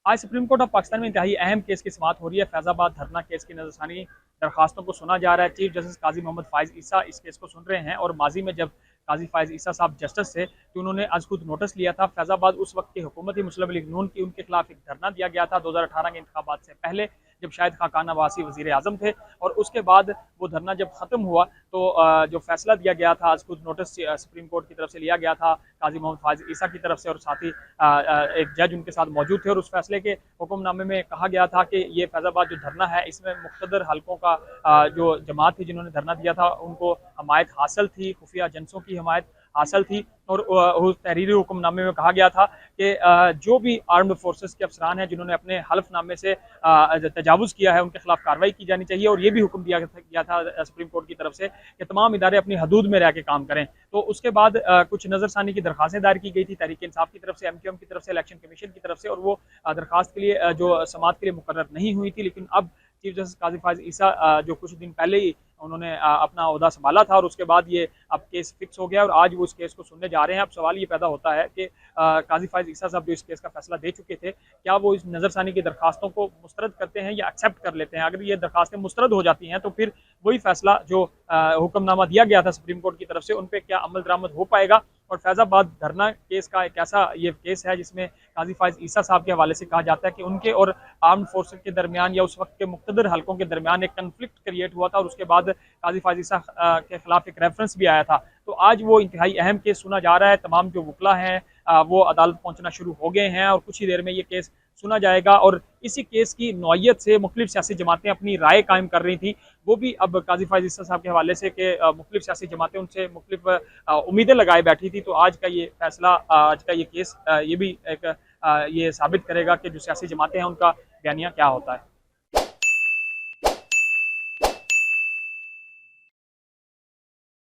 आज supreme court of Pakistan में इंतहाई अहम केस की समाअत हो रही है। फैजाबाद धरना केस की नजरसानी दरखास्तों को सुना जा रहा है। चीफ जस्टिस काजी मोहम्मद फाइज ईसा इस केस को सुन रहे हैं और माजी में जब काजी फाइज ईसा साहब जस्टिस थे तो उन्होंने आज खुद नोटिस लिया था। फैजाबाद उस वक्त की हुकूमती मुस्लिम लीग नून की उनके खिलाफ एक धरना दिया गया था 2018 के इंतखाबात से पहले, जब शायद खाकान अब्बासी वजीर आजम थे। और उसके बाद वो धरना जब खत्म हुआ तो जो फैसला दिया गया था, आज खुद नोटिस सुप्रीम कोर्ट की तरफ से लिया गया था काजी मोहम्मद फाइज ईसा की तरफ से, और साथ ही एक जज उनके साथ मौजूद थे। और उस फैसले के हुक्मनामे में कहा गया था कि ये फैजाबाद जो धरना है इसमें मुख्तदर हलकों का जो जमात थी जिन्होंने धरना दिया था उनको हमायत हासिल थी, खुफिया एजेंसों की हमायत हासिल थी। और उस तहरीरी हुक्मनामे में कहा गया था कि जो भी आर्म्ड फोर्सेस के अफसरान हैं जिन्होंने अपने हल्फनामे से तजावुज़ किया है उनके खिलाफ कार्रवाई की जानी चाहिए। और ये भी हुक्म दिया गया था सुप्रीम कोर्ट की तरफ से कि तमाम इदारे अपनी हदूद में रह के काम करें। तो उसके बाद कुछ नजरसानी की दरखास्तें दायर की गई थी तहरीक इंसाफ की तरफ से, MQM की तरफ से, इलेक्शन कमीशन की तरफ से, और वो दरखास्त के लिए जो समाअत के लिए मुकर्रर नहीं हुई थी। लेकिन अब चीफ जस्टिस काजी फाइज ईसा जो कुछ दिन पहले ही उन्होंने अपना ओहदा संभाला था और उसके बाद ये अब केस फिक्स हो गया और आज वो इस केस को सुनने जा रहे हैं। अब सवाल ये पैदा होता है कि काजी फाइज ईसा साहब जो इस केस का फैसला दे चुके थे, क्या वो इस नज़रसानी की दरखास्तों को मुस्तरद करते हैं या एक्सेप्ट कर लेते हैं? अगर ये दरखास्तें मुस्तरद हो जाती हैं तो फिर वही फैसला जो हुक्मनामा दिया गया था सुप्रीम कोर्ट की तरफ से उन पर क्या अमल दरामद हो पाएगा? और फैजाबाद धरना केस का एक ऐसा ये केस है जिसमें काजी फाइज ईसा साहब के हवाले से कहा जाता है कि उनके और आर्म्ड फोर्सेस के दरमियान या उस वक्त के मुख्तदर हलकों के दरमियान एक कन्फ्लिक्ट क्रिएट हुआ था और उसके बाद काजी फाइज ईसा के खिलाफ एक रेफरेंस भी आया था। तो आज वो इंतहाई अहम केस सुना जा रहा है। तमाम जो वकला हैं वो अदालत पहुंचना शुरू हो गए हैं और कुछ ही देर में ये केस सुना जाएगा। और इसी केस की नौयत से मुख्तलिफ सियासी जमातें अपनी राय कायम कर रही थी, वो भी अब काजी फाइज ईसा साहब के हवाले से कि मुख्तलिफ सियासी जमातें उनसे मुख्तलिफ उम्मीदें लगाए बैठी थी। तो आज का ये फैसला, आज का ये केस ये भी एक ये साबित करेगा कि जो सियासी जमातें हैं उनका बयानिया क्या होता है।